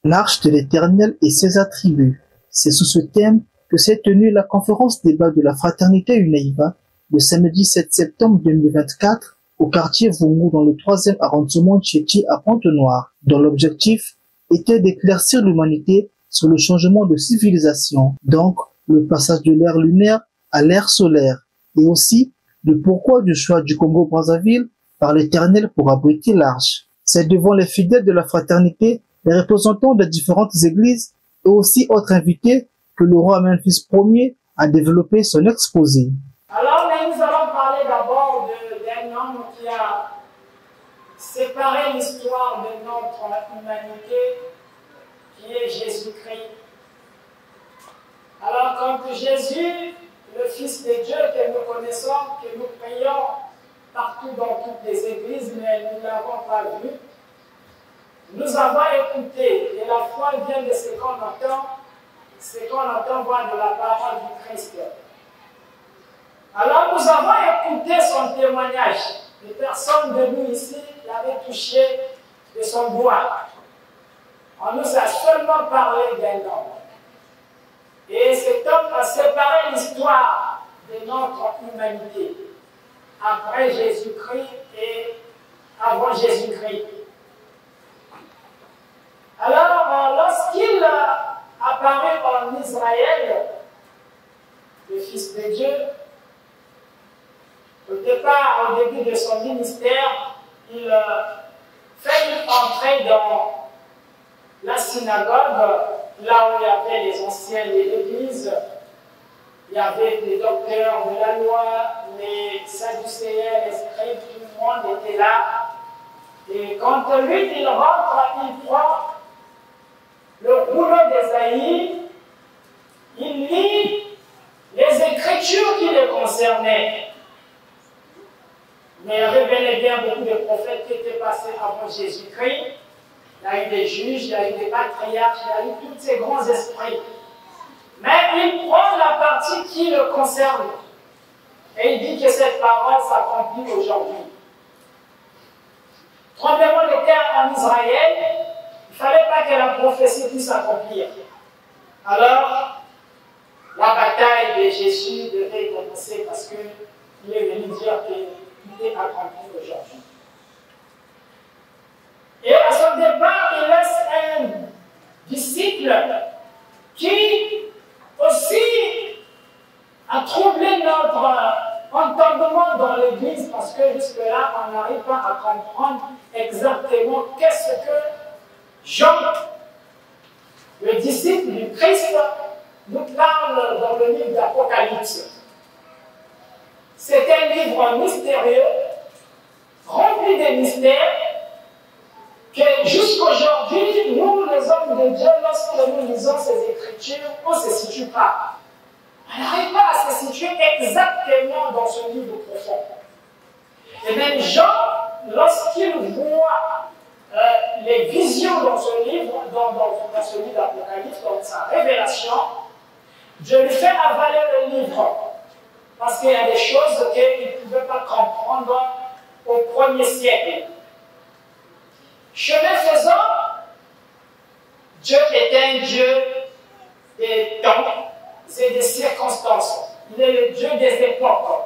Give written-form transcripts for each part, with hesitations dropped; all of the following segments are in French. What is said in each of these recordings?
L'Arche de l'Éternel et ses attributs. C'est sous ce thème que s'est tenue la conférence débat de la Fraternité Uneiva le samedi 7 septembre 2024 au quartier Vungu dans le 3e arrondissement Tchétchi à Pointe-Noire, dont l'objectif était d'éclaircir l'humanité sur le changement de civilisation, donc le passage de l'ère lunaire à l'ère solaire, et aussi le pourquoi du choix du Congo-Brazzaville par l'Éternel pour abriter l'Arche. C'est devant les fidèles de la fraternité, les représentants des différentes églises et aussi autres invités que le roi Memphis Ier a développé son exposé. Alors, nous allons parler d'abord d'un homme qui a séparé l'histoire de notre humanité, qui est Jésus-Christ. Alors, quand Jésus, le Fils de Dieu que nous connaissons, que nous prions partout dans toutes les églises, mais nous ne l'avons pas vu, nous avons écouté, et la foi vient de ce qu'on entend voir de la parole du Christ. Alors nous avons écouté son témoignage. Les personnes de nous ici l'avaient touché de son doigt. On nous a seulement parlé d'un homme. Et cet homme a séparé l'histoire de notre humanité, après Jésus-Christ et avant Jésus-Christ. Alors, lorsqu'il apparut en Israël, le Fils de Dieu, au départ, au début de son ministère, il fait une entrée dans la synagogue, là où il y avait les anciens de l'Église. Il y avait les docteurs de la loi, les sadducéens, les scribes, tout le monde était là. Et quand lui, il rentre, il prend le rouleau d'Ésaïe, il lit les écritures qui le concernaient. Mais il y avait bel et bien beaucoup de prophètes qui étaient passés avant Jésus-Christ. Il y a eu des juges, il y a eu des patriarches, il y a eu tous ces grands esprits. Mais il prend la partie qui le concerne. Et il dit que cette parole s'accomplit aujourd'hui. Tremblement de terre en Israël, il ne fallait pas que la prophétie puisse s'accomplir. Alors, la bataille de Jésus devait commencer parce qu'il est venu dire que tout est accompli aujourd'hui. Et à son départ, il laisse un disciple qui aussi a troublé notre entendement dans l'Église parce que jusque-là, on n'arrive pas à comprendre exactement qu'est-ce que Jean, le disciple du Christ, nous parle dans le livre d'Apocalypse. C'est un livre mystérieux, rempli de mystères, que jusqu'aujourd'hui, nous, les hommes de Dieu, lorsque nous lisons ces écritures, on ne se situe pas. On n'arrive pas à se situer exactement dans ce livre profond. Et même Jean, lorsqu'il voit les visions dans ce livre, dans ce livre d'Apocalypse, dans sa révélation, Dieu lui fait avaler le livre. Parce qu'il y a des choses qu'il ne pouvait pas comprendre au 1er siècle. Chemin faisant, Dieu est un Dieu des temps et des circonstances. Il est le Dieu des époques.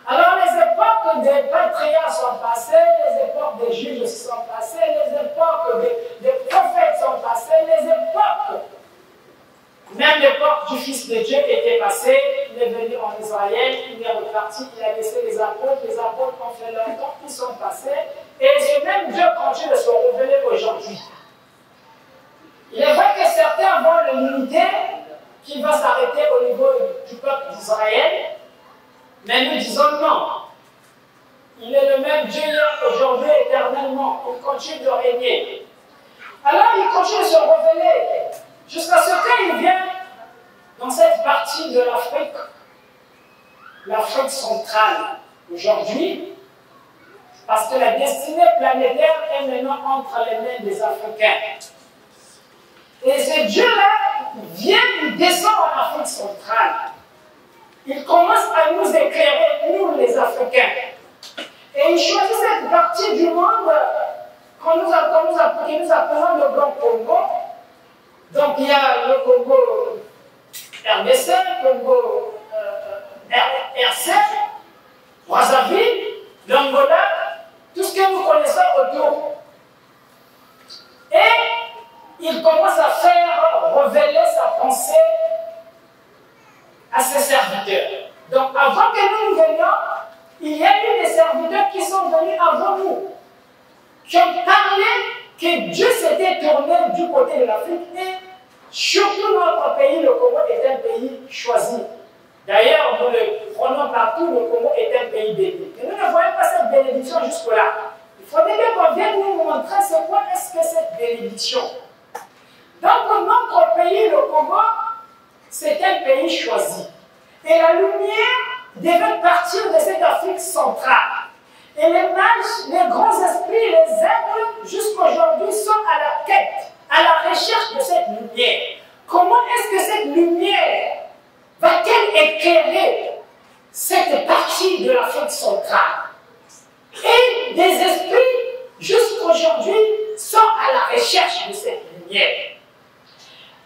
Alors les époques des patriarches sont passées, les époques des juges sont passées, les époques des prophètes sont passées, les époques, même l'époque du Fils de Dieu était passée. Il est venu en Israël, il est reparti, il a laissé les apôtres ont fait leur temps, ils sont passés, et ce même Dieu continue de se révéler aujourd'hui. Il est vrai que certains vont le limiter, qui va s'arrêter au niveau du peuple d'Israël, mais nous disons non. Il est le même Dieu hier, aujourd'hui, éternellement. Il continue de régner. Alors il continue de se révéler jusqu'à ce qu'il vienne dans cette partie de l'Afrique centrale aujourd'hui, parce que la destinée planétaire est maintenant entre les mains des Africains. Et ce Dieu-là vient, il descend en Afrique centrale. Il commence à nous éclairer, nous les Africains. Et il choisit cette partie du monde que nous appelons le Grand Congo, Donc il y a le Congo RDC, Congo RC, Brazzaville, l'Angola, tout ce que vous connaissez autour. Et il commence à faire révéler sa pensée à ses serviteurs. Donc avant que nous venions, il y a eu des serviteurs qui sont venus avant nous, qui ont parlé que Dieu s'était tourné du côté de l'Afrique et surtout notre pays, le Congo, est un pays choisi. D'ailleurs, nous le prenons partout, le Congo est un pays béni. Et nous ne voyons pas cette bénédiction jusque-là. Il faudrait qu'on vienne nous montrer c'est quoi est-ce que cette bénédiction. Donc notre pays, le Congo, c'est un pays choisi. Et la lumière devait partir de cette Afrique centrale. Et les mages, les grands esprits, les êtres, jusqu'aujourd'hui, sont à la quête, à la recherche de cette lumière. Comment est-ce que cette lumière va-t-elle éclairer cette partie de l'Afrique centrale? Et des esprits, jusqu'aujourd'hui, sont à la recherche de cette lumière.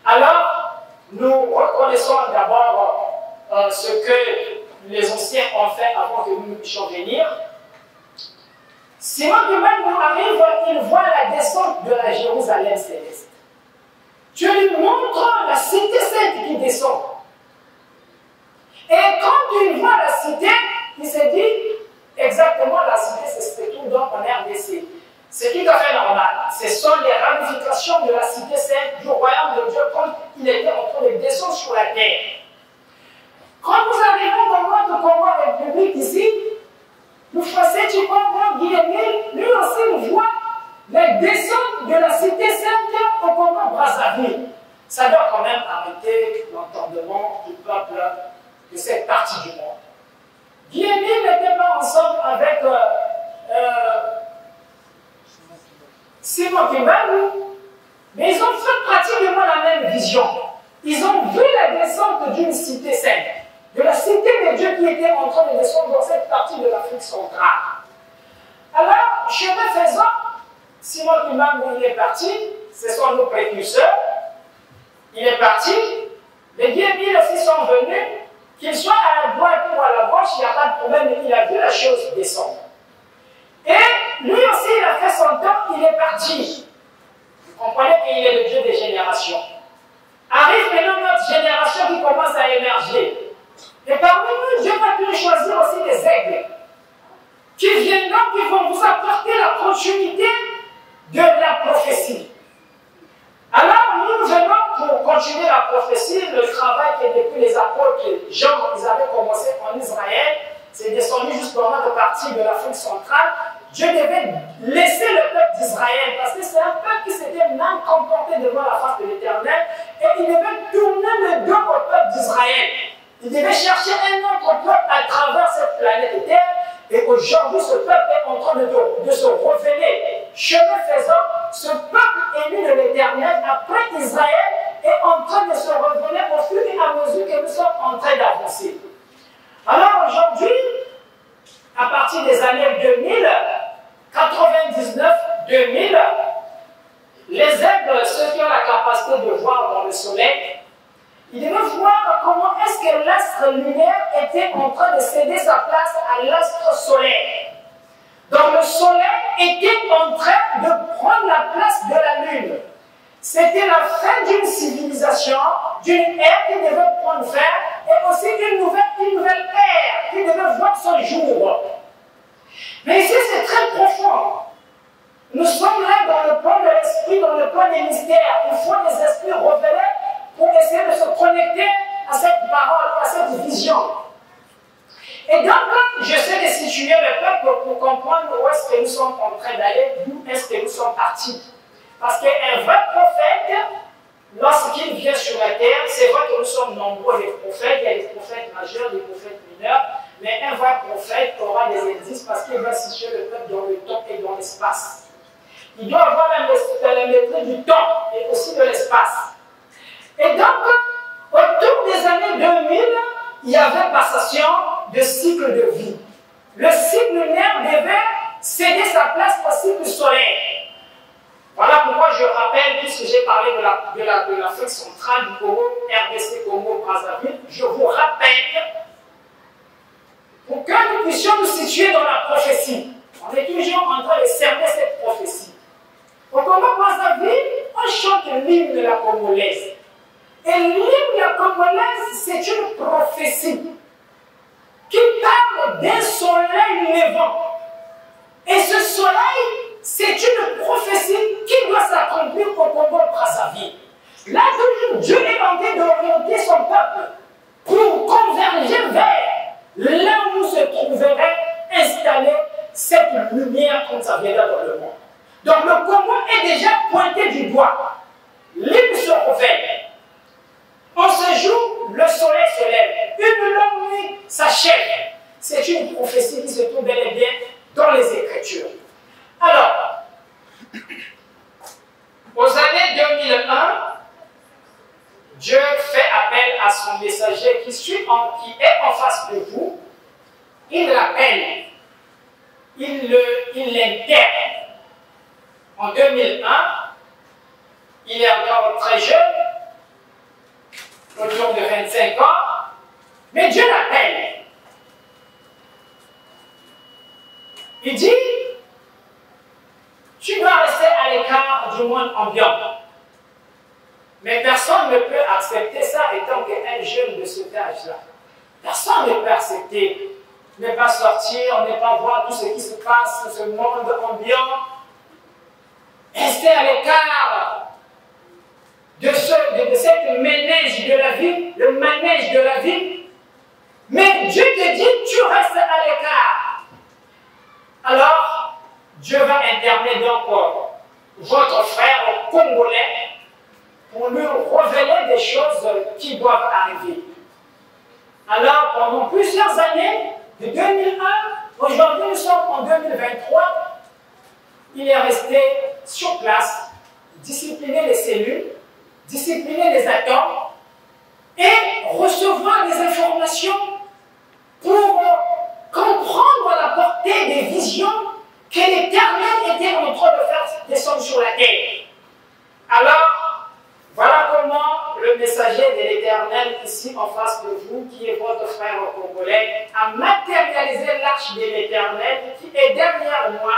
Alors, nous reconnaissons d'abord ce que les anciens ont fait avant que nous puissions venir. Simon lui-même nous arrive, il voit la descente de la Jérusalem céleste. Dieu lui montre la cité sainte qui descend. Et quand il voit la cité, il se dit exactement la cité, c'est tout donc en RDC. C'est tout à fait normal. Ce sont les ramifications de la cité sainte du royaume de Dieu quand il était en train de descendre sur la terre. Quand nous arrivons dans notre Congo République ici, le Français du Congo, Guillaume, lui aussi il voit la descente de la cité sainte au Congo Brazzaville. Ça doit quand même arrêter l'entendement du peuple de cette partie du monde. Guillaume n'était pas ensemble avec Simon Kimbangu, mais ils ont fait pratiquement la même vision. Ils ont vu la descente d'une cité sainte, de la cité de Dieu qui était en train de descendre dans cette partie de l'Afrique centrale. Alors, chemin faisant, Simon Kimbangu il est parti, ce sont nos précurseurs, il est parti, les Guémil aussi sont venus, qu'ils soient à la droite ou à la gauche, il n'y a pas de problème, il a vu la chose descendre. Et lui aussi, il a fait son temps, il est parti. Vous comprenez qu'il est le Dieu des générations. Arrive maintenant notre génération qui commence à émerger. Et parmi nous, Dieu va pu choisir aussi des aigles qui viendront, qui vont vous apporter la continuité de la prophétie. Alors, nous venons pour continuer la prophétie, le travail qui est depuis les apôtres, Jean, ils avaient commencé en Israël, c'est descendu jusqu'en notre partie de l'Afrique centrale. Dieu devait laisser le peuple d'Israël, parce que c'est un peuple qui s'était mal comporté devant la face de l'Éternel, et il devait tourner le dos au peuple d'Israël. Il devait chercher un autre peuple à travers cette planète Terre, et aujourd'hui ce peuple est en train de se révéler. Chemin faisant, ce peuple élu de l'Éternel, après Israël, est en train de se révéler au fur et à mesure que nous sommes en train d'avancer. Alors aujourd'hui, à partir des années 2000, 99, 2000, les aigles, ceux qui ont la capacité de voir dans le soleil, ils devaient voir comment est-ce que l'astre lunaire était en train de céder sa place à l'astre solaire. Donc le soleil était en train de prendre la place de la lune. C'était la fin d'une civilisation, d'une ère qui devait prendre fin, et aussi une nouvelle ère qui devait voir son jour. Mais ici, c'est très profond. Nous sommes là dans le plan de l'esprit, dans le plan des mystères. Il faut des esprits révélés pour essayer de se connecter à cette parole, à cette vision. Et donc, j'essaie de situer le peuple pour comprendre où est-ce que nous sommes en train d'aller, d'où est-ce que nous sommes partis. Parce qu'un vrai prophète, lorsqu'il vient sur la terre, c'est vrai que nous sommes nombreux les prophètes, il y a des prophètes majeurs, des prophètes mineurs, mais un vrai prophète aura des indices parce qu'il va situer le peuple dans le temps et dans l'espace. Il doit avoir la maîtrise du temps et aussi de l'espace. Et donc, autour des années 2000, il y avait passation de cycle de vie. Le cycle lunaire devait céder sa place au cycle solaire. Voilà pourquoi je rappelle, puisque j'ai parlé de l'Afrique centrale, du Congo, RDC, Congo, Brazzaville, je vous rappelle, pour que nous puissions nous situer dans la prophétie, on est toujours en train de cerner cette prophétie. Au Congo, Brazzaville, on chante l'hymne de la Congolaise. Et l'hymne de la Congolaise, c'est une prophétie qui parle d'un soleil levant. Et ce soleil, c'est une prophétie qui doit s'accomplir au Congo-Brazzaville. Là, toujours, Dieu est en train d'orienter son peuple pour converger vers là où se trouverait installée cette lumière quand ça viendra dans le monde. Donc le Congo est déjà pointé du doigt. L'hymne se révèle. En ce jour, le soleil se lève. Une longue nuit s'achève. C'est une prophétie qui se trouve bel et bien dans les Écritures. Alors, aux années 2001, Dieu fait appel à son messager qui est en face de vous. Il l'appelle, il l'intègre. En 2001, il est encore très jeune, autour de 25 ans, mais Dieu l'appelle. Il dit, tu dois rester à l'écart du monde ambiant. Mais personne ne peut accepter ça étant qu'un jeune de cet âge-là. Personne ne peut accepter, ne pas sortir, ne pas voir tout ce qui se passe dans ce monde ambiant. Rester à l'écart de cette manège de la vie, le manège de la vie. Mais Dieu te dit, tu restes à l'écart. Alors, Dieu va interner donc votre frère congolais pour lui révéler des choses qui doivent arriver. Alors, pendant plusieurs années, de 2001, aujourd'hui nous sommes en 2023, il est resté sur place, discipliner les cellules, discipliner les atomes et recevoir des informations pour comprendre la portée des visions que l'Éternel était en train de faire descendre sur la terre. Alors, voilà comment le messager de l'Éternel, ici en face de vous, qui est votre frère congolais, a matérialisé l'arche de l'Éternel qui est derrière moi.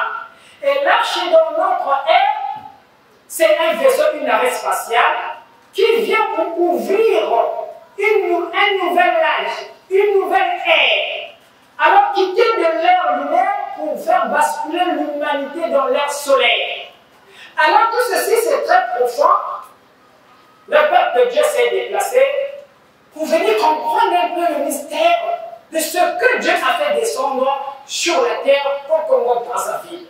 Et l'arche dans notre ère, c'est un vaisseau, une navette spatiale, qui vient pour ouvrir un nouvel âge, une nouvelle ère. Alors quitter de l'ère lunaire pour faire basculer l'humanité dans l'ère solaire. Alors tout ceci c'est très profond. Le peuple de Dieu s'est déplacé pour venir comprendre un peu le mystère de ce que Dieu a fait descendre sur la terre au Congo-Brazzaville.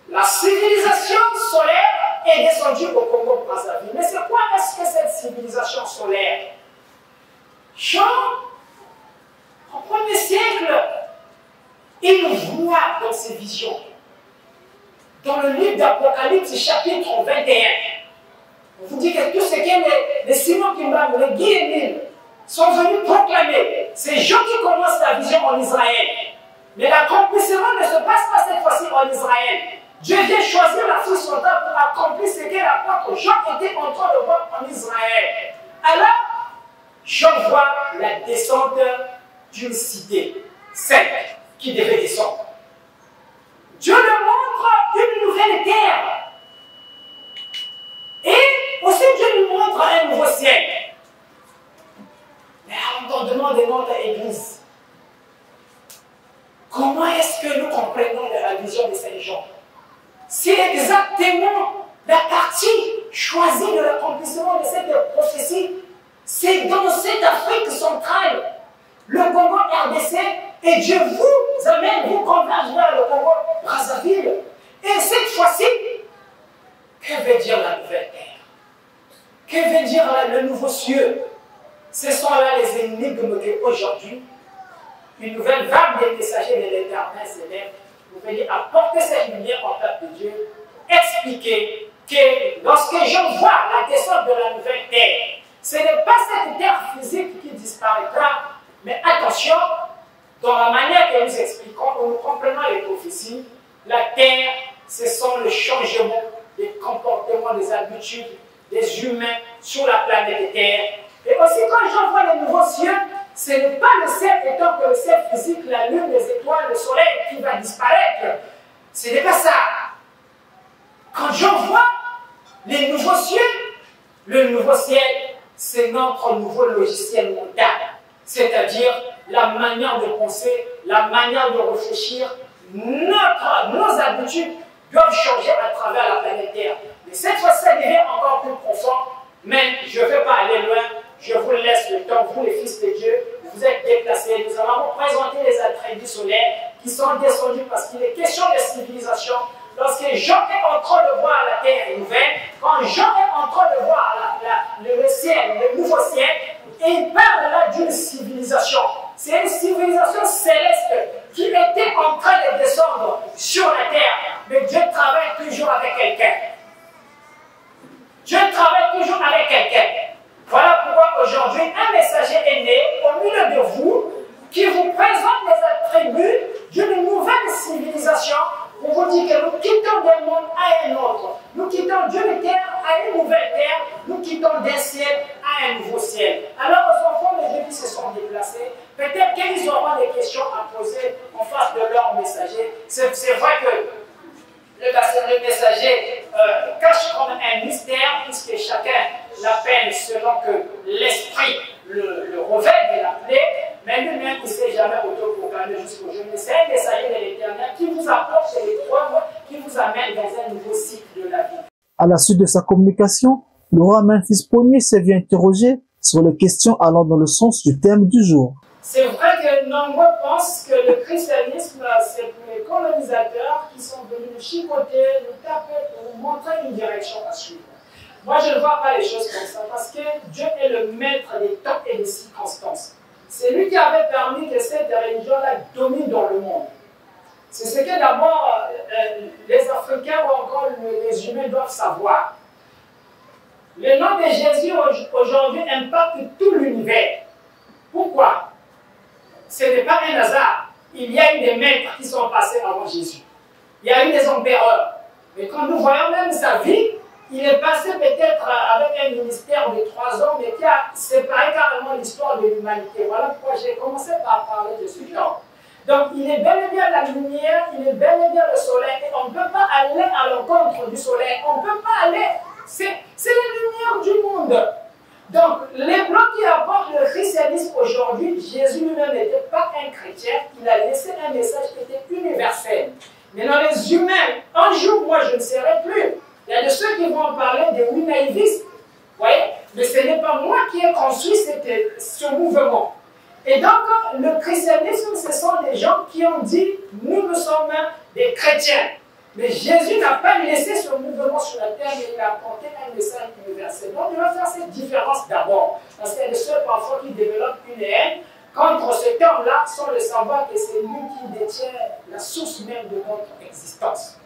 La civilisation solaire est descendue au Congo-Brazzaville. Mais c'est quoi est-ce que cette civilisation solaire? Jean, au 1er siècle, il voit dans ses visions, dans le livre d'Apocalypse, chapitre 21, on vous dit que tout ce que les Simon Kimbangu, les Guy et Nil, sont venus proclamer. C'est Jean qui commence la vision en Israël. Mais l'accomplissement ne se passe pas cette fois-ci en Israël. Dieu vient choisir la fille soldat pour accomplir ce que l'apôtre Jean était en train de voir en Israël. Alors, Jean voit la descente d'une cité sainte qui devait descendre. Dieu lui montre une nouvelle terre. Et aussi Dieu lui montre un nouveau ciel. Mais à l'entendement de notre Église, comment est-ce que nous comprenons la vision de Saint Jean? C'est exactement la partie choisie de l'accomplissement de cette prophétie. C'est dans cette Afrique centrale, le Congo RDC, et Dieu vous amène, vous converge vers le Congo Brazzaville. Et cette fois-ci, que veut dire la nouvelle terre? Que veut dire le nouveau cieux? Ce sont là les énigmes qu'aujourd'hui, une nouvelle vague des messagers de l'Éternel s'élève pour venir apporter cette lumière en peuple de Dieu, expliquer que lorsque je vois la descente de la nouvelle terre, ce n'est pas cette terre physique qui disparaîtra, mais attention, dans la manière que nous expliquons, où nous comprenons les prophéties, la terre, ce sont le changement habitudes des humains sur la planète Terre. Et aussi, quand je vois les nouveaux cieux, ce n'est pas le ciel étant que le ciel physique, la lune, les étoiles, le soleil qui va disparaître. Ce n'est pas ça. Quand je vois les nouveaux cieux, le nouveau ciel, c'est notre nouveau logiciel mental. C'est-à-dire la manière de penser, la manière de réfléchir, nos habitudes doivent changer à travers la planète Terre. Mais cette fois-ci, ça devient encore plus profond, mais je ne vais pas aller loin. Je vous laisse le temps, vous les fils de Dieu, vous êtes déplacés. Nous allons vous présenter les attributs solaires qui sont descendus parce qu'il est question de civilisation. Lorsque Jean est en train de voir la terre nouvelle, quand Jean est en train de voir le ciel, le nouveau ciel, il parle là d'une civilisation. C'est une civilisation céleste qui était en train de descendre sur la terre. Mais Dieu travaille toujours avec quelqu'un. Dieu travaille toujours avec quelqu'un. Voilà pourquoi aujourd'hui, un messager est né au milieu de vous qui vous présente les attributs d'une nouvelle civilisation pour vous dire que nous quittons d'un monde à un autre. Nous quittons d'une terre à une nouvelle terre. Nous quittons d'un ciel à un nouveau ciel. Alors, aux enfants de Dieu qui se sont déplacés, peut-être qu'ils auront des questions à poser en face de leur messager. C'est vrai que le messager cache comme un mystère, puisque chacun l'appelle selon que l'esprit le revêt de l'appeler, mais lui-même il ne s'est jamais autoproclamé jusqu'au jour. C'est un messager de l'Éternel qui vous apporte les preuves, qui vous amène dans un nouveau cycle de la vie. À la suite de sa communication, le roi Memphis Ier s'est vu interroger sur les questions allant dans le sens du thème du jour. C'est vrai que nombreux pensent que le christianisme, c'est pour les colonisateurs qui sont venus nous chicoter, nous taper, pour nous montrer une direction à suivre. Moi, je ne vois pas les choses comme ça, parce que Dieu est le maître des temps et des circonstances. C'est lui qui avait permis que cette religion-là domine dans le monde. C'est ce que d'abord les Africains ou encore les humains doivent savoir. Le nom de Jésus aujourd'hui impacte tout l'univers. Pourquoi? Ce n'est pas un hasard. Il y a eu des maîtres qui sont passés avant Jésus. Il y a eu des empereurs. Mais quand nous voyons même sa vie, il est passé peut-être avec un ministère de 3 ans, mais qui a séparé carrément l'histoire de l'humanité. Voilà pourquoi j'ai commencé par parler de ce genre. Donc il est bel et bien la lumière, il est bel et bien le soleil, et on ne peut pas aller à l'encontre du soleil. On ne peut pas aller. C'est la lumière du monde. Donc, les Blancs qui apportent le christianisme aujourd'hui, Jésus lui-même n'était pas un chrétien, il a laissé un message qui était universel. Mais dans les humains, un jour, moi, je ne serai plus. Il y a de ceux qui vont parler de naïvisme, vous voyez? Mais ce n'est pas moi qui ai construit ce mouvement. Et donc, le christianisme, ce sont des gens qui ont dit, nous sommes des chrétiens. Mais Jésus n'a pas laissé ce mouvement sur la terre, mais il a apporté un message universel. Donc, il va faire cette différence d'abord. Parce qu'il y a des ceux parfois qui développent une haine contre ce terme-là, sans le savoir que c'est lui qui détient la source même de notre existence.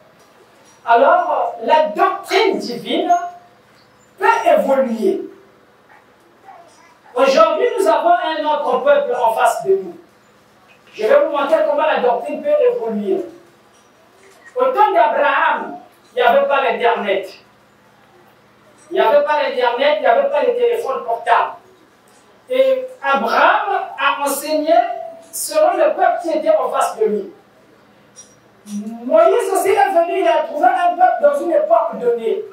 Alors, la doctrine divine peut évoluer. Aujourd'hui, nous avons un autre peuple en face de nous. Je vais vous montrer comment la doctrine peut évoluer. Au temps d'Abraham, il n'y avait pas l'Internet. Il n'y avait pas l'Internet, il n'y avait pas les téléphones portables. Et Abraham a enseigné selon le peuple qui était en face de lui. Moïse aussi est venu, il a trouvé un peuple dans une époque donnée.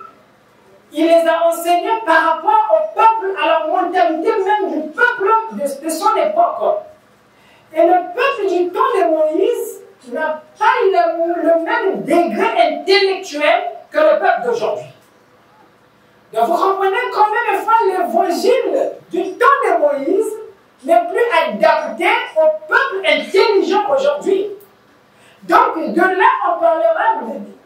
Il les a enseignés par rapport au peuple, à la mentalité même du peuple de son époque. Et le peuple du temps de Moïse n'a pas le même degré intellectuel que le peuple d'aujourd'hui. Donc vous comprenez combien de fois l'évangile du temps de Moïse n'est plus adapté au peuple intelligent aujourd'hui. Donc de là on parlera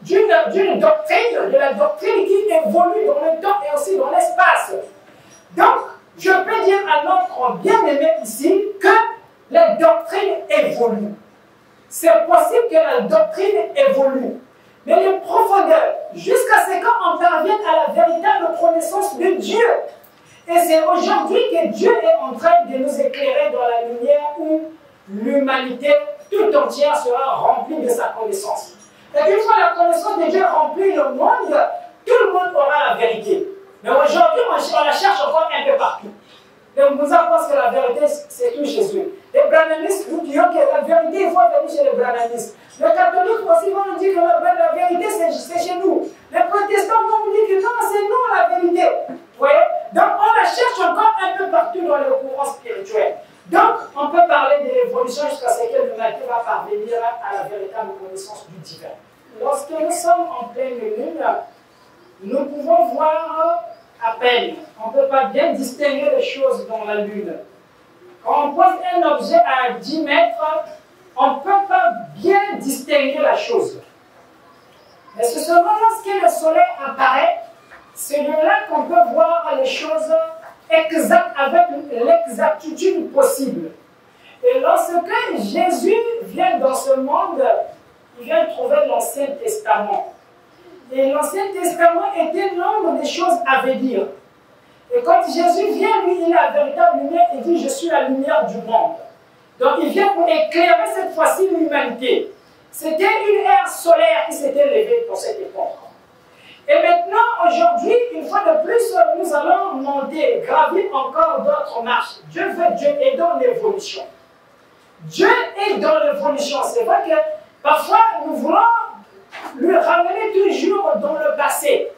d'une doctrine, de la doctrine qui évolue dans le temps et aussi dans l'espace. Donc je peux dire à notre bien-aimé ici que la doctrine évolue. C'est possible que la doctrine évolue. Mais les profondeurs, jusqu'à ce qu'on parvienne à la véritable connaissance de Dieu. Et c'est aujourd'hui que Dieu est en train de nous éclairer dans la lumière où l'humanité tout entière sera remplie de sa connaissance. Et une fois la connaissance de Dieu remplit le monde, tout le monde aura la vérité. Mais aujourd'hui, on la cherche encore un peu partout. Les Moussa pensent que la vérité, c'est tout Jésus. Les brananistes nous diront que la vérité, il faut venir chez les brananistes. Les catholiques aussi vont nous dire que la vérité, c'est chez nous. Les protestants vont nous dire que non, c'est nous la vérité. Vous voyez? Donc, on la cherche encore un peu partout dans les courants spirituels. Donc, on peut parler de l'évolution jusqu'à ce que l'humanité va parvenir à la véritable connaissance du divin. Lorsque nous sommes en pleine lune, nous pouvons voir à peine. On ne peut pas bien distinguer les choses dans la lune. Quand on pose un objet à 10 mètres, on ne peut pas bien distinguer la chose. Mais c'est seulement lorsque le soleil apparaît, c'est là qu'on peut voir les choses exactes avec l'exactitude possible. Et lorsque Jésus vient dans ce monde, il vient trouver l'Ancien Testament. Et l'Ancien Testament était nombre de choses à venir. Et quand Jésus vient, lui, il a la véritable lumière, il dit « Je suis la lumière du monde ». Donc il vient pour éclairer cette fois-ci l'humanité. C'était une ère solaire qui s'était levée pour cette époque. Et maintenant, aujourd'hui, une fois de plus, nous allons monter, gravir encore d'autres marches. Dieu est dans l'évolution. Dieu est dans l'évolution. C'est vrai que parfois, nous voulons lui ramener toujours dans le passé.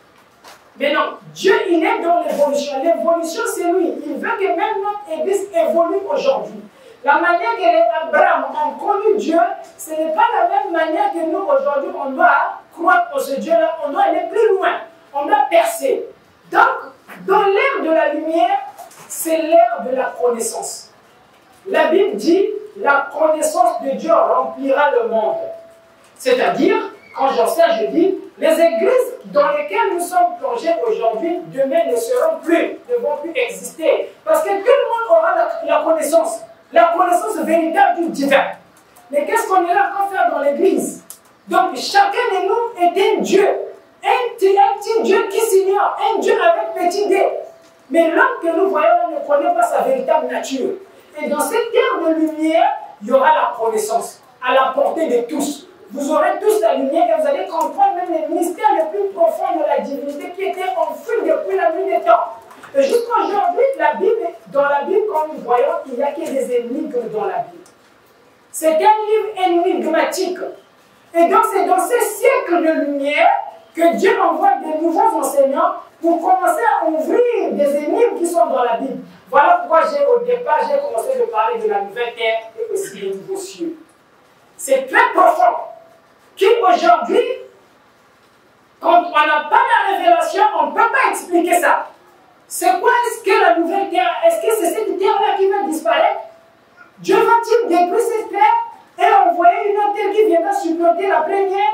Mais non, Dieu, il est dans l'évolution. L'évolution, c'est lui. Il veut que même notre Église évolue aujourd'hui. La manière que les Abraham ont connu Dieu, ce n'est pas la même manière que nous, aujourd'hui, on doit croire en ce Dieu-là. On doit aller plus loin. On doit percer. Donc, dans l'ère de la lumière, c'est l'ère de la connaissance. La Bible dit, la connaissance de Dieu remplira le monde. C'est-à-dire, quand j'enseigne, je dis, les églises dans lesquelles nous sommes plongés aujourd'hui, demain ne seront plus, ne vont plus exister. Parce que tout le monde aura la connaissance véritable du divin. Mais qu'est-ce qu'on est là à faire dans l'église? Donc chacun de nous est un Dieu. Un petit Dieu qui s'ignore, un Dieu avec petit d. Mais l'homme que nous voyons là ne connaît pas sa véritable nature. Et dans cette ère de lumière, il y aura la connaissance à la portée de tous. Vous aurez tous la lumière et vous allez comprendre même les mystères les plus profonds de la divinité qui étaient enfouis depuis la nuit des temps. Et jusqu'à aujourd'hui, dans la Bible, comme nous voyons, il n'y a que des énigmes dans la Bible. C'est un livre énigmatique. Et donc c'est dans ces siècles de lumière que Dieu envoie de nouveaux enseignants pour commencer à ouvrir des énigmes qui sont dans la Bible. Voilà pourquoi au départ, j'ai commencé de parler de la nouvelle terre et aussi des nouveaux cieux. C'est très profond. Qu'aujourd'hui, quand on n'a pas la révélation, on ne peut pas expliquer ça. C'est quoi est-ce que la nouvelle terre? Est-ce que c'est cette terre-là qui va disparaître? Dieu va-t-il détruire cette terre et envoyer une autre terre qui viendra supplanter la première?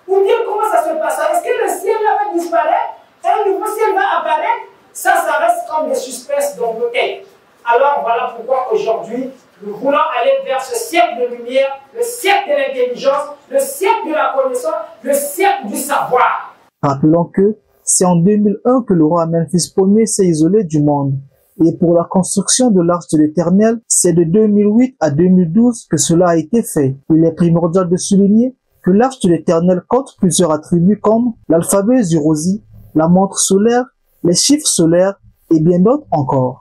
Ou bien comment ça se passe? Est-ce que le ciel-là va disparaître et un nouveau ciel va apparaître? Ça reste comme des suspens dans nos têtes. Alors voilà pourquoi aujourd'hui, nous voulons aller vers ce siècle de lumière, le siècle de l'intelligence, le siècle de la connaissance, le siècle du savoir. Rappelons que c'est en 2001 que le roi Memphis Ier s'est isolé du monde. Et pour la construction de l'Arche de l'Éternel, c'est de 2008 à 2012 que cela a été fait. Il est primordial de souligner que l'Arche de l'Éternel compte plusieurs attributs comme l'alphabet Zurosi, la montre solaire, les chiffres solaires et bien d'autres encore.